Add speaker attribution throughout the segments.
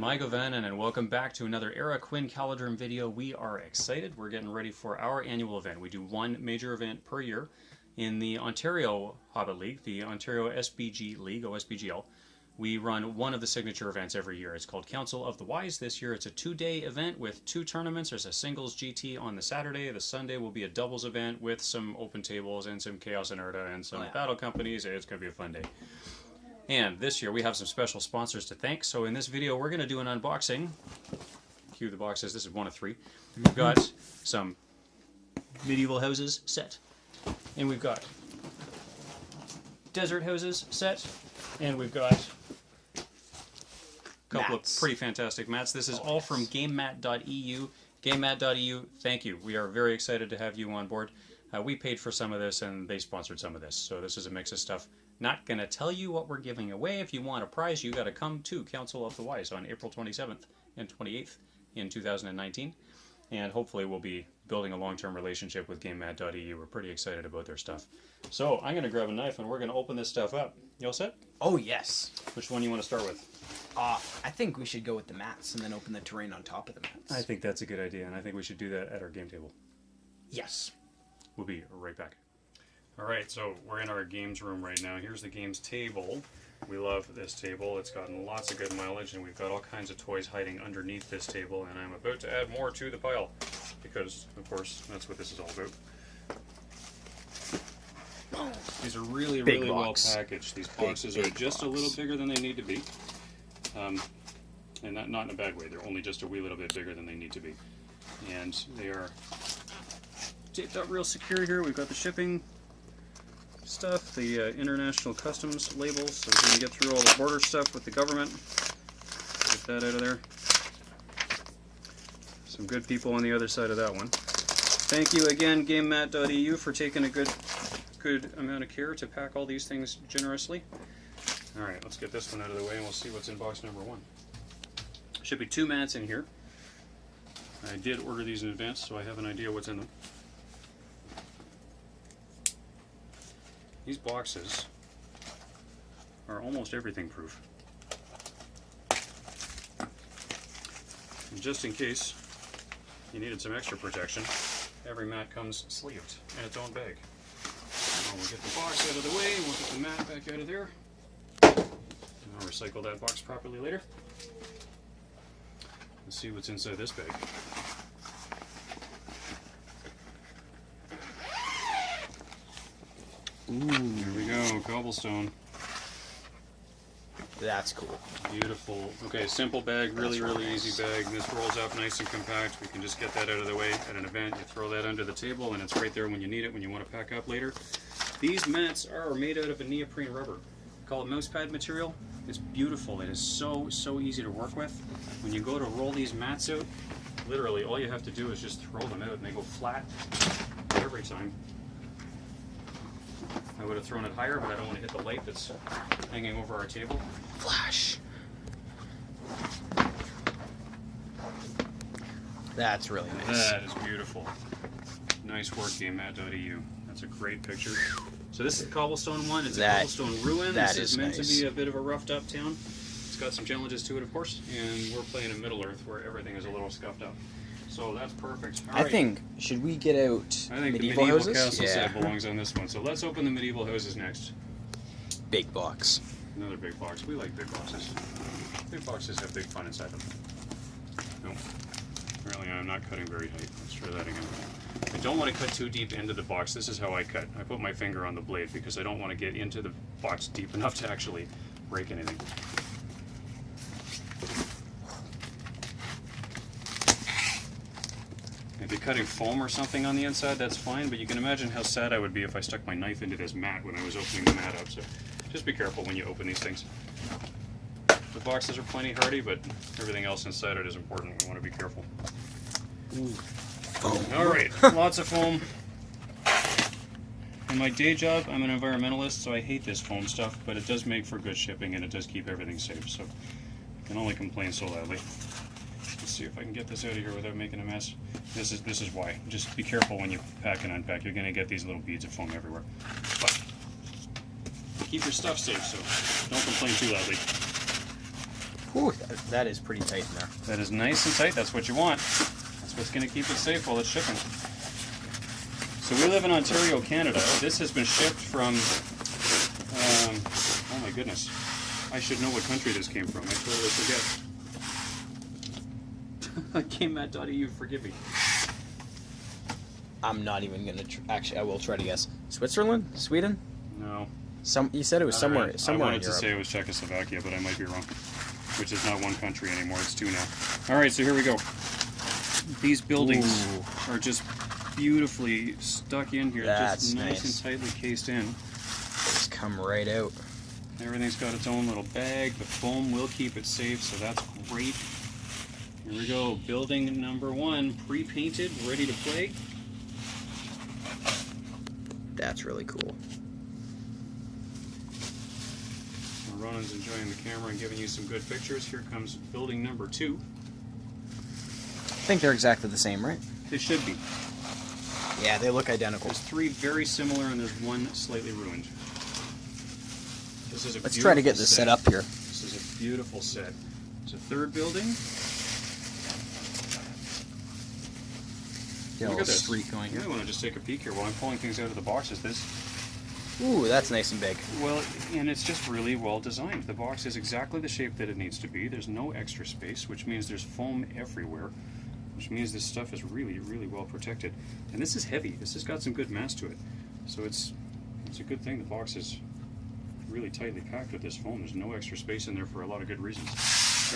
Speaker 1: Michael Vannon, and welcome back to another Era Quinn Calidrum video. We are excited. We're getting ready for our annual event. We do one major event per year in the Ontario Hobbit League, the Ontario SBG League, OSBGL. We run one of the signature events every year. It's called Counsel of the Wise. This year it's a 2-day event with 2 tournaments. There's a singles GT on the Saturday. The Sunday will be a doubles event with some open tables and some Chaos and Erda and some battle companies. It's going to be a fun day. And this year we have some special sponsors to thank. So in this video we're going to do an unboxing. Cue the boxes. This is one of 3. We've got some medieval houses set. And we've got desert houses set. And we've got a couple of pretty fantastic mats. This is all from Gamemat.eu. Gamemat.eu, thank you. We are very excited to have you on board. We paid for some of this and they sponsored some of this. So this is a mix of stuff. Not going to tell you what we're giving away. If you want a prize, you got to come to Counsel of the Wise on April 27th and 28th in 2019. And hopefully we'll be building a long-term relationship with Gamemat.eu. We're pretty excited about their stuff. So I'm going to grab a knife and we're going to open this stuff up. You all set?
Speaker 2: Oh, yes.
Speaker 1: Which one you want to start with?
Speaker 2: I think we should go with the mats and then open the terrain on top of the mats.
Speaker 1: I think that's a good idea, and I think we should do that at our game table.
Speaker 2: Yes.
Speaker 1: We'll be right back. Alright, so we're in our games room right now. Here's the games table. We love this table. It's gotten lots of good mileage, and we've got all kinds of toys hiding underneath this table, and I'm about to add more to the pile, because, of course, that's what this is all about. These are really well packaged. These boxes are just a little bigger than they need to be. And not in a bad way. They're only just a wee little bit bigger than they need to be. And they are taped up real secure here. We've got the shipping stuff, the international customs labels, so we can get through all the border stuff with the government. Get that out of there. Some good people on the other side of that one. Thank you again, Gamemat.eu, for taking a good amount of care to pack all these things generously. Alright, let's get this one out of the way and we'll see what's in box number 1. Should be 2 mats in here. I did order these in advance, so I have an idea what's in them. These boxes are almost everything proof. And just in case you needed some extra protection, every mat comes sleeved in its own bag. Now we'll get the box out of the way, and we'll get the mat back out of there. And I'll recycle that box properly later. Let's see what's inside this bag. Ooh. Here we go, cobblestone.
Speaker 2: That's cool.
Speaker 1: Beautiful. Okay, simple bag, really easy bag. This rolls up nice and compact. We can just get that out of the way at an event. You throw that under the table and it's right there when you need it, when you want to pack up later. These mats are made out of a neoprene rubber. We call it mousepad material. It's beautiful. It is so easy to work with. When you go to roll these mats out, literally all you have to do is just throw them out and they go flat every time. I would have thrown it higher, but I don't want to hit the light that's hanging over our table.
Speaker 2: Flash. That's really nice.
Speaker 1: That is beautiful. Nice work, Gamemat.eu. That's a great picture. So this is the cobblestone one. It's a cobblestone ruin. This is meant to be a bit of a roughed up town. It's got some challenges to it, of course, and we're playing in Middle Earth where everything is a little scuffed up. So that's perfect. All right.
Speaker 2: I think, should we get out medieval
Speaker 1: the
Speaker 2: houses?
Speaker 1: Castle set belongs on this one. So let's open the medieval houses next.
Speaker 2: Big box.
Speaker 1: Another big box. We like big boxes. Big boxes have big fun inside them. No. Apparently I'm not cutting very tight. Let's try that again. I don't want to cut too deep into the box. This is how I cut. I put my finger on the blade because I don't want to get into the box deep enough to actually break anything. If you're cutting foam or something on the inside, that's fine, but you can imagine how sad I would be if I stuck my knife into this mat when I was opening the mat up, so just be careful when you open these things. The boxes are plenty hardy, but everything else inside it is important. We want to be careful. Alright, lots of foam. In my day job, I'm an environmentalist, so I hate this foam stuff, but it does make for good shipping and it does keep everything safe, so I can only complain so loudly. Let's see if I can get this out of here without making a mess. This is why. Just be careful when you pack and unpack. You're going to get these little beads of foam everywhere. But keep your stuff safe, so don't complain too loudly.
Speaker 2: Whew, that is pretty tight in there.
Speaker 1: That is nice and tight. That's what you want. That's what's going to keep it safe while it's shipping. So we live in Ontario, Canada. This has been shipped from, oh my goodness. I should know what country this came from. I totally forget. Gamemat.eu, forgive me.
Speaker 2: I'm not even gonna. Actually, I will try to guess. Switzerland, Sweden.
Speaker 1: No.
Speaker 2: You said it was somewhere.
Speaker 1: Right.
Speaker 2: Somewhere.
Speaker 1: I wanted to say it was Czechoslovakia, but I might be wrong. Which is not one country anymore. It's two now. All right, so here we go. These buildings are just beautifully stuck in here.
Speaker 2: That's
Speaker 1: just nice
Speaker 2: nice.
Speaker 1: and tightly cased in.
Speaker 2: Just come right out.
Speaker 1: Everything's got its own little bag. The foam will keep it safe, so that's great. Here we go. Building number 1, pre-painted, ready to play.
Speaker 2: That's really cool.
Speaker 1: Ronan's enjoying the camera and giving you some good pictures. Here comes building number 2.
Speaker 2: I think they're exactly the same, right?
Speaker 1: They should be.
Speaker 2: Yeah, they look identical.
Speaker 1: There's 3 very similar, and there's 1 slightly ruined. This is a
Speaker 2: Let's try to get this set up here.
Speaker 1: This is a beautiful set. It's a 3rd building.
Speaker 2: Get a
Speaker 1: Look
Speaker 2: little
Speaker 1: at this.
Speaker 2: street going
Speaker 1: You
Speaker 2: here.
Speaker 1: might want to just take a peek here while I'm pulling things out of the boxes.
Speaker 2: Ooh, that's nice and big.
Speaker 1: Well, and it's just really well designed. The box is exactly the shape that it needs to be. There's no extra space, which means there's foam everywhere, which means this stuff is really, really well protected. And this is heavy. This has got some good mass to it. So it's a good thing the box is really tightly packed with this foam. There's no extra space in there for a lot of good reasons.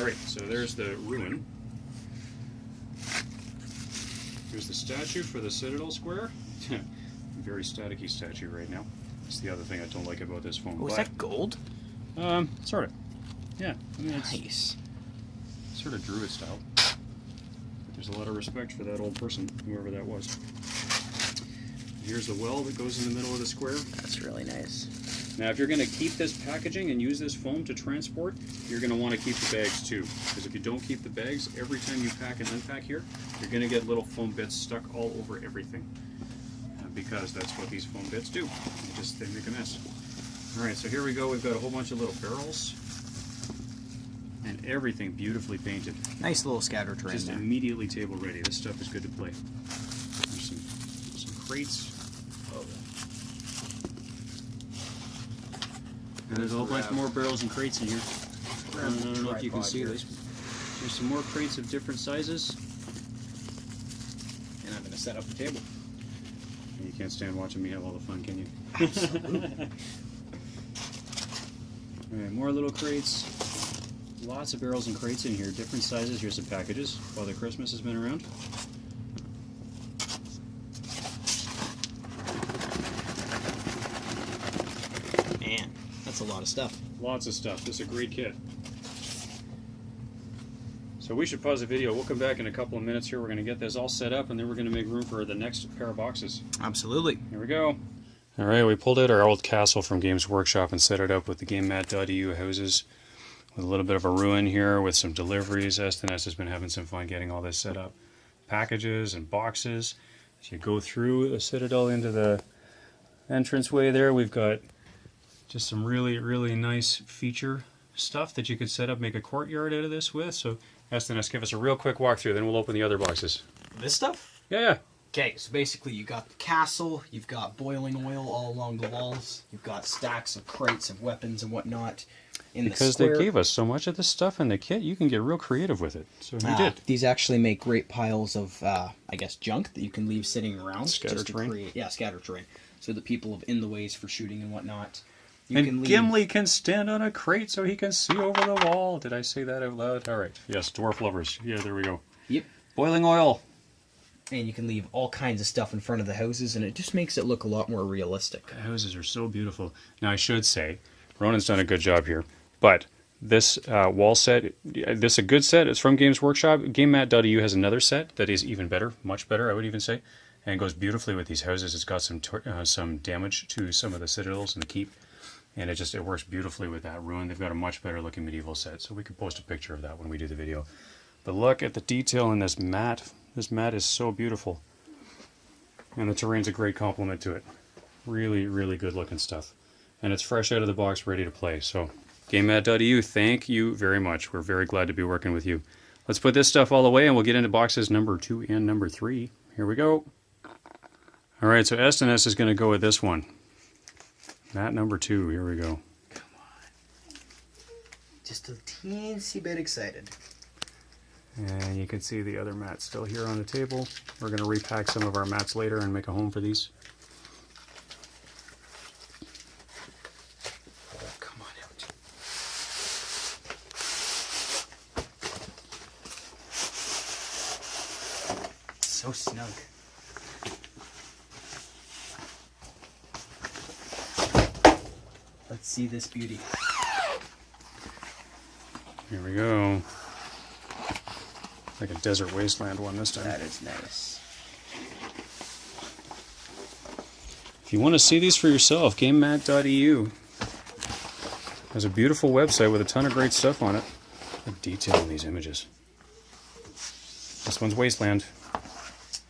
Speaker 1: All right, so there's the ruin. Here's the statue for the Citadel Square. Very staticky statue right now. That's the other thing I don't like about this foam.
Speaker 2: Oh, is that gold?
Speaker 1: Sort of. Yeah. I mean, it's
Speaker 2: Nice.
Speaker 1: sort of Druid style. But there's a lot of respect for that old person, whoever that was. Here's the well that goes in the middle of the square.
Speaker 2: That's really nice.
Speaker 1: Now, if you're going to keep this packaging and use this foam to transport, you're going to want to keep the bags too. Because if you don't keep the bags, every time you pack and unpack here, you're going to get little foam bits stuck all over everything. Because that's what ththese foam bits do. They make a mess. Alright, so here we go. We've got a whole bunch of little barrels. And everything beautifully painted.
Speaker 2: Nice little scatter terrain
Speaker 1: Just
Speaker 2: there.
Speaker 1: immediately table ready. This stuff is good to play. There's some crates. And there's a whole bunch more barrels and crates in here. I don't know if you can see this. There's some more crates of different sizes.
Speaker 2: And I'm going to set up the table.
Speaker 1: You can't stand watching me have all the fun, can you? Alright, more little crates. Lots of barrels and crates in here, different sizes. Here's some packages. Father Christmas has been around.
Speaker 2: Man, that's a lot of stuff.
Speaker 1: Lots of stuff. This is a great kit. So we should pause the video. We'll come back in a couple of minutes here. We're going to get this all set up, and then we're going to make room for the next pair of boxes.
Speaker 2: Absolutely.
Speaker 1: Here we go. All right, we pulled out our old castle from Games Workshop and set it up with the Gamemat.eu houses. With a little bit of a ruin here with some deliveries. SNS has been having some fun getting all this set up. Packages and boxes. As you go through the Citadel into the entranceway there, we've got just some really, really nice feature stuff that you could set up, make a courtyard out of this with. So SNS, give us a real quick walkthrough, then we'll open the other boxes.
Speaker 2: This stuff?
Speaker 1: Yeah.
Speaker 2: Okay, so basically you got the castle, you've got boiling oil all along the walls, you've got stacks of crates of weapons and whatnot in the
Speaker 1: Because
Speaker 2: square.
Speaker 1: they gave us so much of this stuff in the kit, you can get real creative with it. So we did.
Speaker 2: These actually make great piles of, I guess, junk that you can leave sitting around.
Speaker 1: Scatter
Speaker 2: just to
Speaker 1: terrain?
Speaker 2: create, yeah, scatter terrain. So that people have in the ways for shooting and whatnot. You
Speaker 1: And
Speaker 2: can leave,
Speaker 1: Gimli can stand on a crate so he can see over the wall. Did I say that out loud? All right. Yes, dwarf lovers. Yeah, there we go.
Speaker 2: Yep.
Speaker 1: Boiling oil.
Speaker 2: And you can leave all kinds of stuff in front of the houses, and it just makes it look a lot more realistic.
Speaker 1: The houses are so beautiful. Now, I should say, Ronan's done a good job here, but this wall set, this is a good set. It's from Games Workshop. Gamemat.eu has another set that is even better, much better, I would even say, and goes beautifully with these houses. It's got some damage to some of the citadels and the keep, and it works beautifully with that ruin. They've got a much better looking medieval set, so we could post a picture of that when we do the video. But look at the detail in this mat. This mat is so beautiful. And the terrain's a great complement to it. Really, really good looking stuff. And it's fresh out of the box, ready to play. So Gamemat.eu, thank you very much. We're very glad to be working with you. Let's put this stuff all away and we'll get into boxes number 2 and number 3. Here we go. All right, so Estiness is going to go with this one. Mat number 2, here we go.
Speaker 2: Come on. Just a teensy bit excited.
Speaker 1: And you can see the other mats still here on the table. We're going to repack some of our mats later and make a home for these.
Speaker 2: Oh, come on out. So snug. Let's see this beauty.
Speaker 1: Here we go. Like a desert wasteland one this time.
Speaker 2: That is nice.
Speaker 1: If you want to see these for yourself, Gamemat.eu has a beautiful website with a ton of great stuff on it. The detail in these images. This one's Wasteland.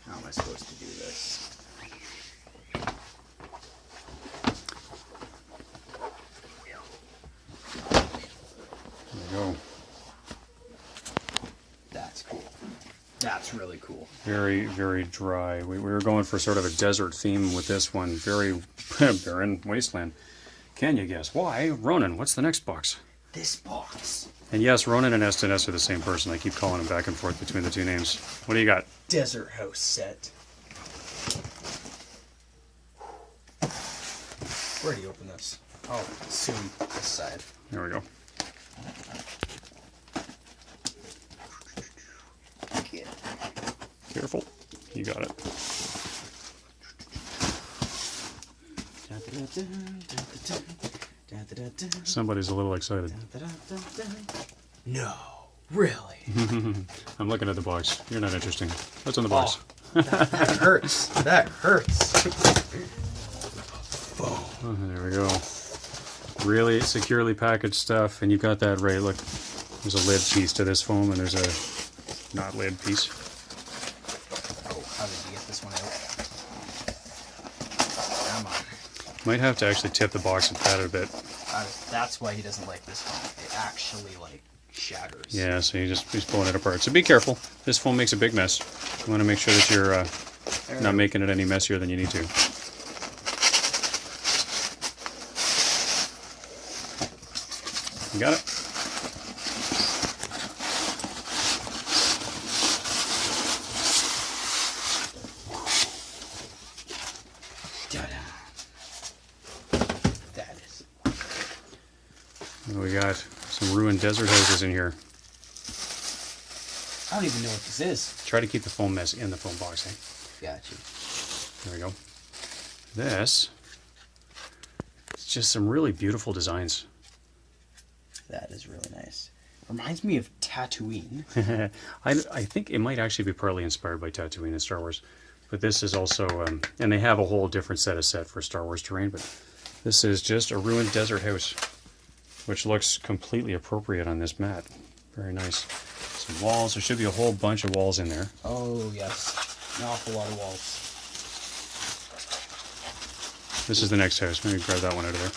Speaker 2: How am I supposed to do this?
Speaker 1: There we go.
Speaker 2: That's cool. That's really cool.
Speaker 1: Very, very dry. We were going for sort of a desert theme with this one. Very barren wasteland. Can you guess why? Ronan, what's the next box?
Speaker 2: This box.
Speaker 1: And yes, Ronan and Estiness are the same person. I keep calling them back and forth between the two names. What do you got?
Speaker 2: Desert house set. Where do you open this? Oh, assume this side.
Speaker 1: There we go. Careful. You got it. Somebody's a little excited.
Speaker 2: No, really?
Speaker 1: I'm looking at the box. You're not interesting. What's on the box?
Speaker 2: Oh, that hurts. That hurts.
Speaker 1: Oh, there we go. Really securely packaged stuff, and you've got that right. Look, there's a lid piece to this foam, and there's a not lid piece.
Speaker 2: Oh, how did you get this one out? Come on.
Speaker 1: Might have to actually tip the box and pat it a bit.
Speaker 2: That's why he doesn't like this one. It actually, like, shatters.
Speaker 1: Yeah, so he's pulling it apart. So be careful. This foam makes a big mess. You want to make sure that you're not making it any messier than you need to. You got it?
Speaker 2: That is.
Speaker 1: We got some ruined desert houses in here.
Speaker 2: I don't even know what this is.
Speaker 1: Try to keep the foam mess in the foam box, eh?
Speaker 2: Gotcha.
Speaker 1: There we go. This is just some really beautiful designs.
Speaker 2: That is really nice. Reminds me of Tatooine.
Speaker 1: I think it might actually be partly inspired by Tatooine in Star Wars. But this is also, and they have a whole different set for Star Wars terrain, but this is just a ruined desert house, which looks completely appropriate on this mat. Very nice. Some walls. There should be a whole bunch of walls in there.
Speaker 2: Oh, yes. An awful lot of walls.
Speaker 1: This is the next house. Maybe grab that one out of there.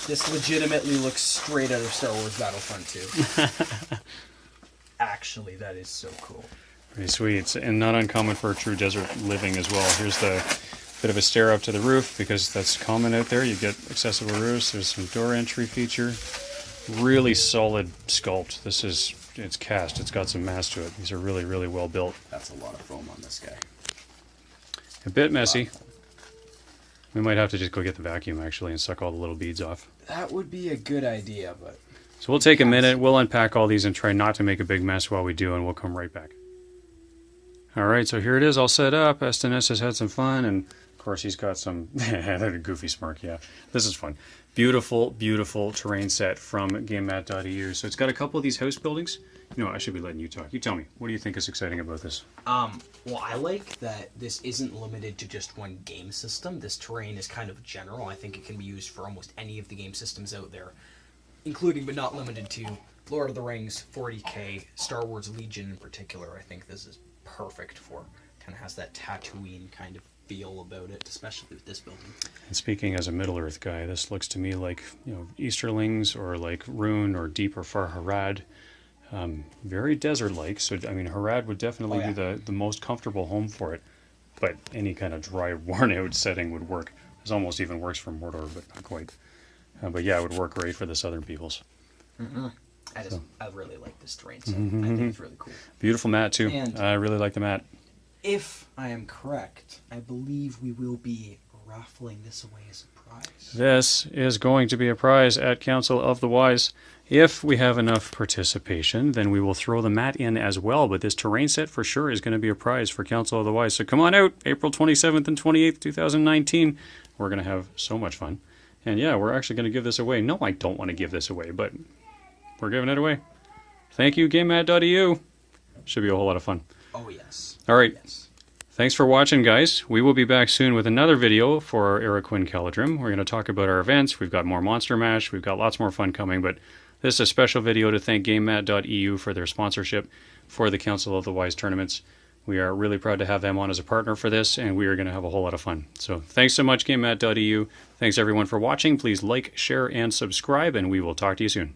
Speaker 2: This legitimately looks straight out of Star Wars Battlefront 2. Actually, that is so cool.
Speaker 1: Pretty sweet. And not uncommon for true desert living as well. Here's the bit of a stair up to the roof because that's common out there. You get accessible roofs. There's some door entry feature. Really solid sculpt. It's cast. It's got some mass to it. These are really, really well built.
Speaker 2: That's a lot of foam on this guy.
Speaker 1: A bit messy. We might have to just go get the vacuum actually and suck all the little beads off.
Speaker 2: That would be a good idea, but...
Speaker 1: So we'll take a minute, we'll unpack all these and try not to make a big mess while we do, and we'll come right back. Alright, so here it is all set up. Estiness has had some fun, and of course he's got some... a goofy smirk, yeah. This is fun. Beautiful, beautiful terrain set from Gamemat.eu. So it's got a couple of these house buildings. You know what, I should be letting you talk. You tell me, what do you think is exciting about this?
Speaker 2: Well, I like that this isn't limited to just one game system. This terrain is kind of general. I think it can be used for almost any of the game systems out there, including but not limited to Lord of the Rings, 40K, Star Wars Legion in particular. I think this is perfect for. Kind of has that Tatooine kind of feel about it, especially with this building.
Speaker 1: And speaking as a Middle Earth guy, this looks to me like, Easterlings or like Rune or Deep or Far Harad. Very desert-like, so I mean, Harad would definitely be the most comfortable home for it. But any kind of dry, worn-out setting would work. This almost even works for Mordor, but not quite. But yeah, it would work great for the southern peoples.
Speaker 2: I really like this terrain, so I think it's really cool.
Speaker 1: Beautiful mat too.
Speaker 2: And
Speaker 1: I really like the mat.
Speaker 2: if I am correct, I believe we will be raffling this away as a prize.
Speaker 1: This is going to be a prize at Council of the Wise. If we have enough participation, then we will throw the mat in as well. But this terrain set for sure is going to be a prize for Council of the Wise. So come on out, April 27th and 28th, 2019. We're going to have so much fun. And yeah, we're actually going to give this away. No, I don't want to give this away, but we're giving it away. Thank you, Gamemat.eu. Should be a whole lot of fun.
Speaker 2: Oh, yes.
Speaker 1: All right.
Speaker 2: Yes.
Speaker 1: Thanks for watching, guys. We will be back soon with another video for our Era Quinn Caladrim. We're going to talk about our events. We've got more Monster Mash. We've got lots more fun coming, but this is a special video to thank Gamemat.eu for their sponsorship for the Council of the Wise tournaments. We are really proud to have them on as a partner for this, and we are going to have a whole lot of fun. So thanks so much, Gamemat.eu. Thanks, everyone, for watching. Please like, share, and subscribe, and we will talk to you soon.